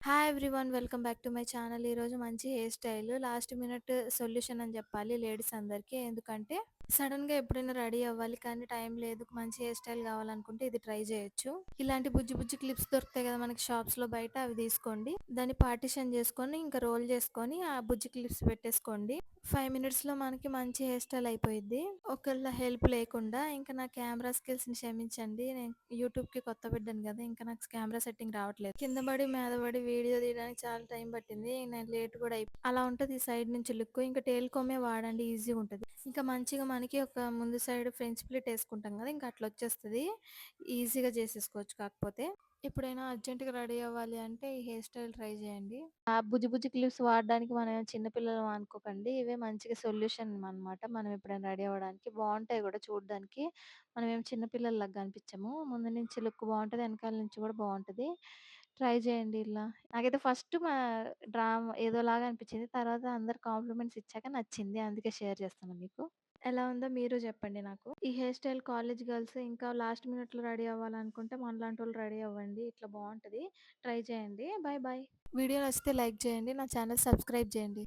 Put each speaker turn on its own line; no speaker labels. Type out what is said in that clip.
Hi everyone welcome back to my channel. ఈరోజు మంచి hair style last minute solution అని చెప్పాలి లేడీస్ అందరికీ. ఎందుకంటే సడన్గా ఎప్పుడైనా రెడీ అవ్వాలి కానీ టైం లేదు, మంచి హెయిర్ స్టైల్ కావాలనుకుంటే ఇది ట్రై చేయొచ్చు. ఇలాంటి బుజ్జి బుజ్జి క్లిప్స్ దొరుకుతాయి కదా మనకి షాప్స్లో బయట, అవి తీసుకోండి. దాన్ని పార్టిషన్ చేసుకొని ఇంకా రోల్ చేసుకొని ఆ బుజ్జి క్లిప్స్ పెట్టేసుకోండి. 5 మినిట్స్లో మనకి మంచి హెయిర్ స్టైల్ అయిపోయింది ఒకళ్ళ హెల్ప్ లేకుండా. ఇంకా నా కెమెరా స్కిల్స్ని క్షమించండి, నేను యూట్యూబ్కి కొత్త బిడ్డను కదా, ఇంకా నాకు కెమెరా సెట్టింగ్ రావట్లేదు. కింద పడి మీద పడి వీడియో తీయడానికి చాలా టైం పట్టింది, నేను లేట్ కూడా అలా ఉంటుంది. ఈ సైడ్ నుంచి లుక్ ఇంకా టేల్ కోమే వాడండి, ఈజీగా ఉంటుంది. ఇంకా మంచిగా మనకి ఒక ముందు సైడ్ ఫ్రంట్ స్ప్లిట్ వేసుకుంటాం కదా, ఇంకా అట్లా వచ్చేస్తుంది. ఈజీగా చేసేసుకోవచ్చు. కాకపోతే ఎప్పుడైనా అర్జెంటుగా రెడీ అవ్వాలి అంటే ఈ హెయిర్ స్టైల్ ట్రై చేయండి. ఆ బుజ్జి బుజ్జి క్లిప్స్ వాడడానికి మనం ఏం చిన్నపిల్లలం అనుకోకండి, ఇవే మంచిగా సొల్యూషన్ అనమాట. మనం ఎప్పుడైనా రెడీ అవ్వడానికి బాగుంటాయి కూడా చూడడానికి. మనం ఏం చిన్నపిల్లలలాగా కనిపించము. ముందు నుంచి లుక్ బాగుంటుంది, వెనకాల నుంచి కూడా బాగుంటుంది. ట్రై చేయండి ఇలా. నాకైతే ఫస్ట్ మా డ్రామా ఏదోలాగా అనిపించింది. తర్వాత అందరు కాంప్లిమెంట్స్ ఇచ్చాక నచ్చింది. అందుకే షేర్ చేస్తున్నా మీకు. ఎలా ఉందో మీరు చెప్పండి నాకు. ఈ హెయిర్ స్టైల్ కాలేజ్ గర్ల్స్ ఇంకా లాస్ట్ మినిట్‌లో రెడీ అవ్వాలనుకుంటే మనలాంటోళ్ళు రెడీ అవ్వండి. ఇట్లా బావుంటది. ట్రై చేయండి. Bye bye. వీడియో నచ్చితే లైక్ చేయండి. నా ఛానల్ సబ్స్క్రైబ్ చేయండి.